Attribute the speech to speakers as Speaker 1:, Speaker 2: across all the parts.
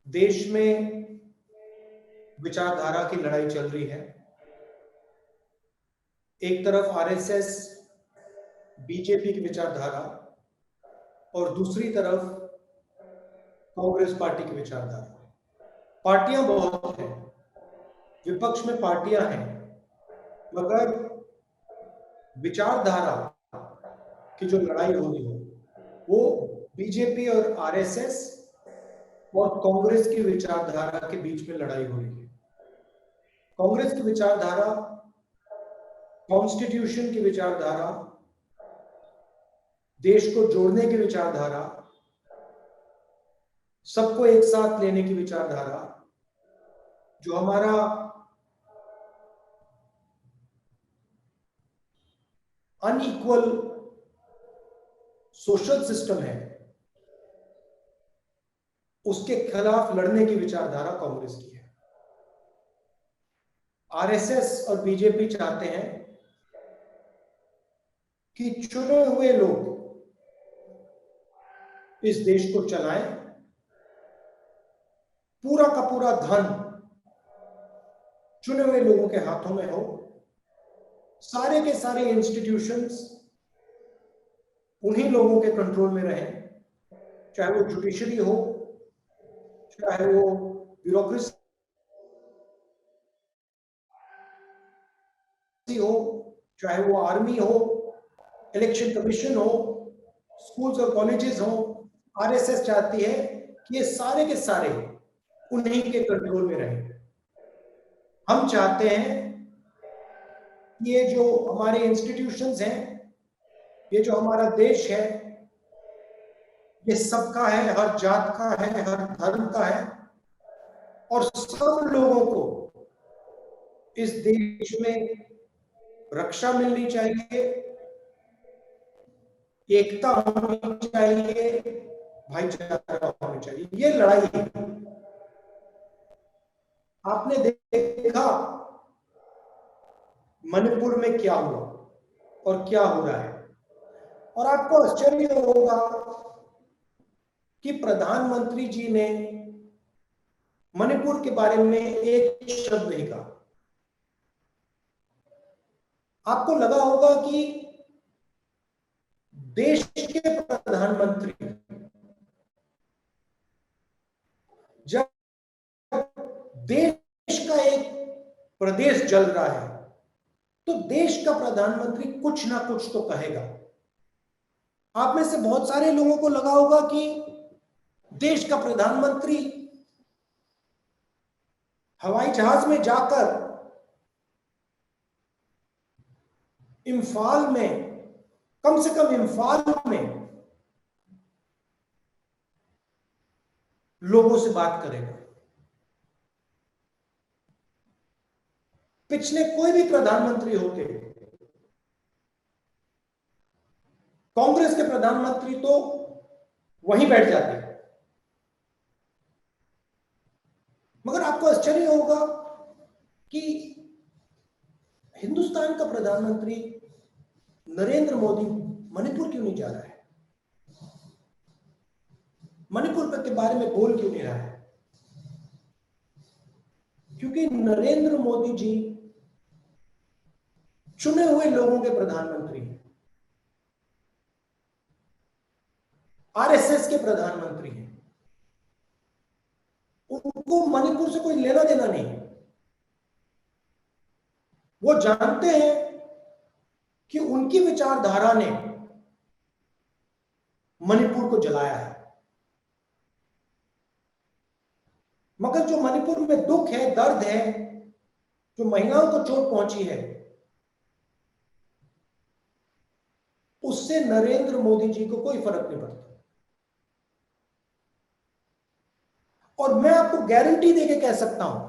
Speaker 1: देश में विचारधारा की लड़ाई चल रही है। एक तरफ आरएसएस बीजेपी की विचारधारा और दूसरी तरफ कांग्रेस पार्टी की विचारधारा। पार्टियां बहुत हैं, विपक्ष में पार्टियां हैं, मगर विचारधारा की जो लड़ाई हो रही है वो बीजेपी और आरएसएस और कांग्रेस की विचारधारा के बीच में लड़ाई हो रही है। कांग्रेस की विचारधारा, कॉन्स्टिट्यूशन की विचारधारा, देश को जोड़ने की विचारधारा, सबको एक साथ लेने की विचारधारा, जो हमारा अनइक्वल सोशल सिस्टम है, उसके खिलाफ लड़ने की विचारधारा कांग्रेस की है। आरएसएस और बीजेपी चाहते हैं कि चुने हुए लोग इस देश को चलाएं, पूरा का पूरा धन चुने हुए लोगों के हाथों में हो, सारे के सारे इंस्टीट्यूशंस उन्हीं लोगों के कंट्रोल में रहें, चाहे वो जुडिशरी हो, चाहे वो ब्यूरोक्रेसी हो, चाहे वो आर्मी हो, इलेक्शन कमीशन हो, स्कूल्स और कॉलेजेस हो। आरएसएस चाहती है कि ये सारे के सारे उन्हीं के कंट्रोल में रहें। हम चाहते हैं कि ये जो हमारे इंस्टीट्यूशंस हैं, ये जो हमारा देश है, ये सबका है, हर जात का है, हर धर्म का है, और सब लोगों को इस देश में रक्षा मिलनी चाहिए, एकता होनी चाहिए, भाईचारा होना चाहिए। ये लड़ाई है। आपने देखा मणिपुर में क्या हुआ और क्या हो रहा है, और आपको आश्चर्य होगा कि प्रधानमंत्री जी ने मणिपुर के बारे में एक शब्द नहीं कहा। आपको लगा होगा कि देश के प्रधानमंत्री जब देश का एक प्रदेश जल रहा है तो देश का प्रधानमंत्री कुछ ना कुछ तो कहेगा। आप में से बहुत सारे लोगों को लगा होगा कि देश का प्रधानमंत्री हवाई जहाज में जाकर इम्फाल में, कम से कम इम्फाल में लोगों से बात करेगा। पिछले कोई भी प्रधानमंत्री होते, कांग्रेस के प्रधानमंत्री तो वहीं बैठ जाते, मगर आपको आश्चर्य होगा कि हिंदुस्तान का प्रधानमंत्री नरेंद्र मोदी मणिपुर क्यों नहीं जा रहा है, मणिपुर के बारे में बोल क्यों नहीं रहा है? क्योंकि नरेंद्र मोदी जी चुने हुए लोगों के प्रधानमंत्री हैं, आरएसएस के प्रधानमंत्री हैं। उनको मणिपुर से कोई लेना देना नहीं। वो जानते हैं कि उनकी विचारधारा ने मणिपुर को जलाया है, मगर जो मणिपुर में दुख है, दर्द है, जो महिलाओं को चोट पहुंची है, उससे नरेंद्र मोदी जी को कोई फर्क नहीं पड़ता। और मैं आपको गारंटी देके कह सकता हूं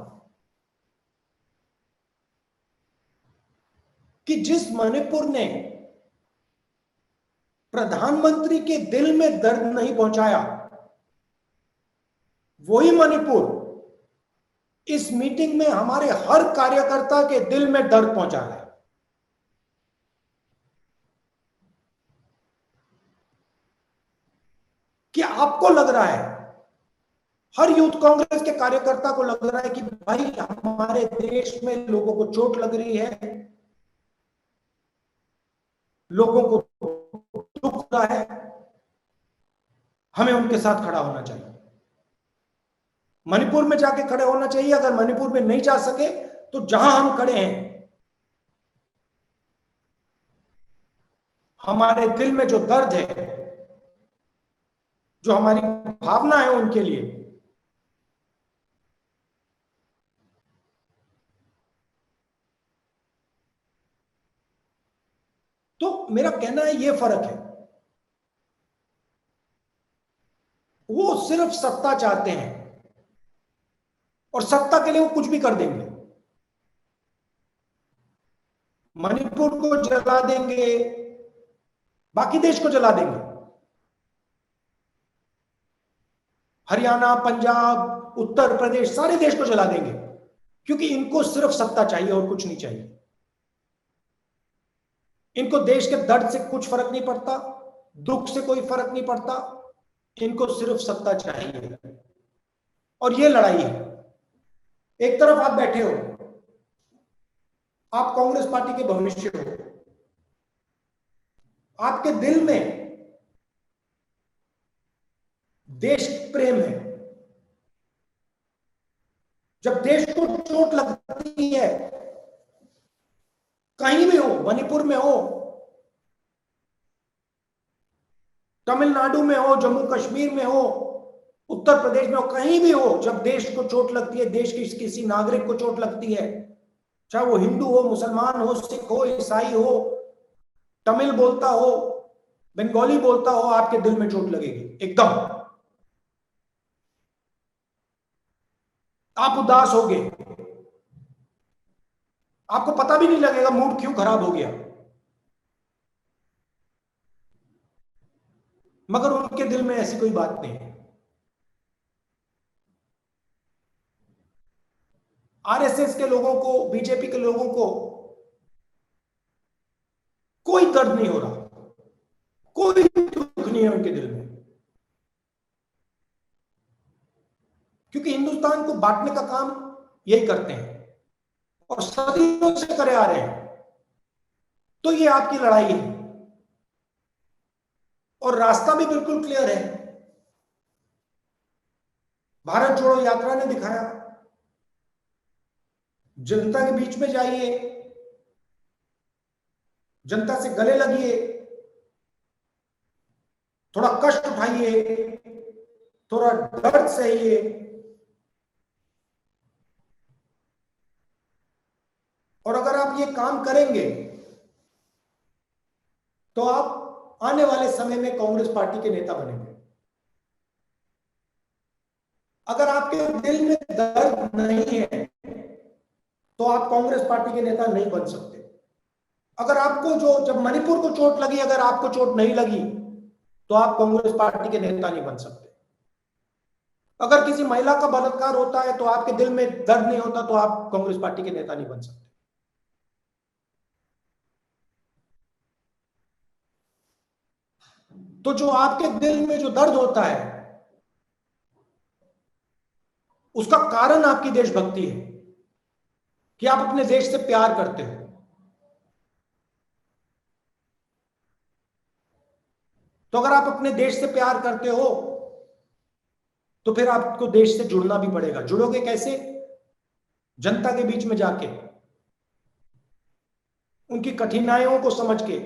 Speaker 1: कि जिस मणिपुर ने प्रधानमंत्री के दिल में दर्द नहीं पहुंचाया, वही मणिपुर इस मीटिंग में हमारे हर कार्यकर्ता के दिल में दर्द पहुंचा रहा है। क्या आपको लग रहा है हर यूथ कांग्रेस के कार्यकर्ता को लग रहा है कि भाई हमारे देश में लोगों को चोट लग रही है, लोगों को दुख हो रहा है, हमें उनके साथ खड़ा होना चाहिए। मणिपुर में जाके खड़े होना चाहिए। अगर मणिपुर में नहीं जा सके तो जहां हम खड़े हैं, हमारे दिल में जो दर्द है, जो हमारी भावना है उनके लिए, तो मेरा कहना है ये फर्क है। वो सिर्फ सत्ता चाहते हैं और सत्ता के लिए वो कुछ भी कर देंगे। मणिपुर को जला देंगे, बाकी देश को जला देंगे। हरियाणा, पंजाब, उत्तर प्रदेश, सारे देश को जला देंगे, क्योंकि इनको सिर्फ सत्ता चाहिए और कुछ नहीं चाहिए। इनको देश के दर्द से कुछ फर्क नहीं पड़ता, दुख से कोई फर्क नहीं पड़ता, इनको सिर्फ सत्ता चाहिए। और ये लड़ाई है। एक तरफ आप बैठे हो, आप कांग्रेस पार्टी के भविष्य हो, आपके दिल में देश प्रेम है। जब देश को चोट लगती है, कहीं भी हो, मणिपुर में हो, तमिलनाडु में हो, जम्मू कश्मीर में हो, उत्तर प्रदेश में हो, कहीं भी हो, जब देश को चोट लगती है, देश की किसी नागरिक को चोट लगती है, चाहे वो हिंदू हो, मुसलमान हो, सिख हो, ईसाई हो, तमिल बोलता हो, बंगाली बोलता हो, आपके दिल में चोट लगेगी एकदम। आप उदास होगे, आपको पता भी नहीं लगेगा मूड क्यों खराब हो गया। मगर उनके दिल में ऐसी कोई बात नहीं है। आरएसएस के लोगों को, बीजेपी के लोगों को कोई दर्द नहीं हो रहा, कोई दुख नहीं है उनके दिल में, क्योंकि हिंदुस्तान को बांटने का काम यही करते हैं और सदियों से करे आ रहे हैं। तो ये आपकी लड़ाई है और रास्ता भी बिल्कुल क्लियर है। भारत जोड़ो यात्रा ने दिखाया, जनता के बीच में जाइए, जनता से गले लगिए, थोड़ा कष्ट उठाइए, थोड़ा दर्द सहिए, और अगर आप ये काम करेंगे तो आप आने वाले समय में कांग्रेस पार्टी के नेता बनेंगे। अगर आपके दिल में दर्द नहीं है तो आप कांग्रेस पार्टी के नेता नहीं बन सकते। अगर आपको जब मणिपुर को चोट लगी, अगर आपको चोट नहीं लगी तो आप कांग्रेस पार्टी के नेता नहीं बन सकते। अगर किसी महिला का बलात्कार होता है तो आपके दिल में दर्द नहीं होता तो आप कांग्रेस पार्टी के नेता नहीं बन सकते। तो जो आपके दिल में जो दर्द होता है, उसका कारण आपकी देशभक्ति है कि आप अपने देश से प्यार करते हो। तो अगर आप अपने देश से प्यार करते हो तो फिर आपको देश से जुड़ना भी पड़ेगा। जुड़ोगे कैसे? जनता के बीच में जाके, उनकी कठिनाइयों को समझ के,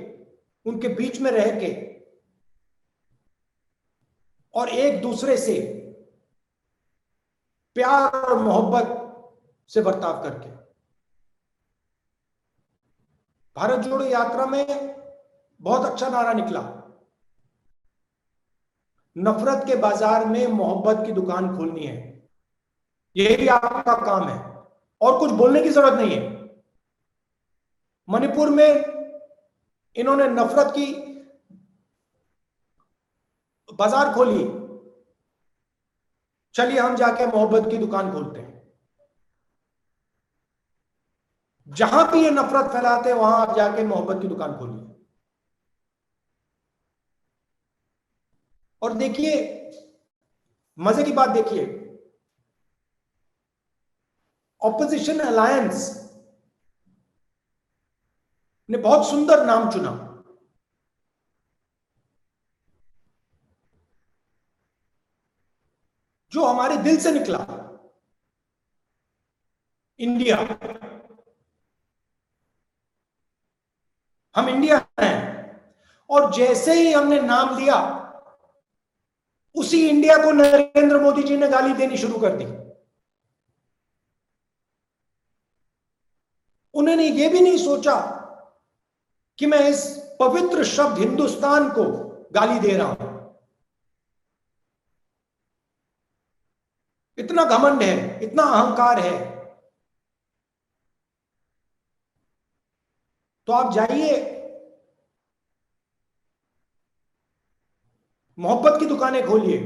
Speaker 1: उनके बीच में रह के और एक दूसरे से प्यार और मोहब्बत से बर्ताव करके। भारत जोड़ो यात्रा में बहुत अच्छा नारा निकला, नफरत के बाजार में मोहब्बत की दुकान खोलनी है। यही भी आपका काम है और कुछ बोलने की जरूरत नहीं है। मणिपुर में इन्होंने नफरत की बाजार खोली, चलिए हम जाके मोहब्बत की दुकान खोलते हैं। जहां भी ये नफरत फैलाते हैं वहां आप जाके मोहब्बत की दुकान खोलिए। और देखिए, मजे की बात देखिए, ऑपोजिशन अलायंस ने बहुत सुंदर नाम चुना, जो हमारे दिल से निकला, इंडिया। हम इंडिया हैं, और जैसे ही हमने नाम लिया, उसी इंडिया को नरेंद्र मोदी जी ने गाली देनी शुरू कर दी। उन्होंने ये भी नहीं सोचा कि मैं इस पवित्र शब्द हिंदुस्तान को गाली दे रहा हूं। इतना घमंड है, इतना अहंकार है। तो आप जाइए, मोहब्बत की दुकानें खोलिए,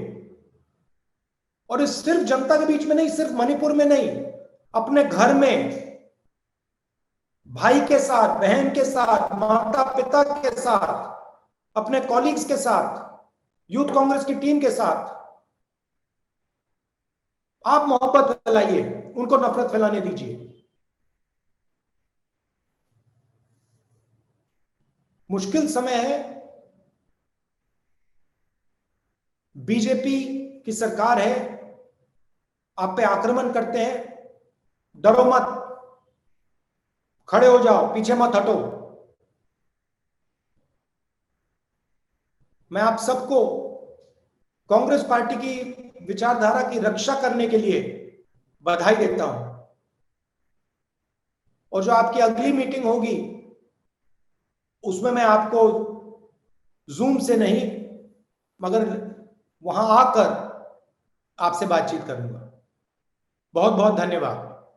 Speaker 1: और इस सिर्फ जनता के बीच में नहीं, सिर्फ मणिपुर में नहीं, अपने घर में भाई के साथ, बहन के साथ, माता पिता के साथ, अपने कॉलीग्स के साथ, यूथ कांग्रेस की टीम के साथ आप मोहब्बत फैलाइए, उनको नफरत फैलाने दीजिए। मुश्किल समय है, बीजेपी की सरकार है, आप पे आक्रमण करते हैं, डरो मत, खड़े हो जाओ, पीछे मत हटो। मैं आप सबको कांग्रेस पार्टी की विचारधारा की रक्षा करने के लिए बधाई देता हूं, और जो आपकी अगली मीटिंग होगी उसमें मैं आपको जूम से नहीं, मगर वहां आकर आपसे बातचीत करूंगा। बहुत बहुत धन्यवाद।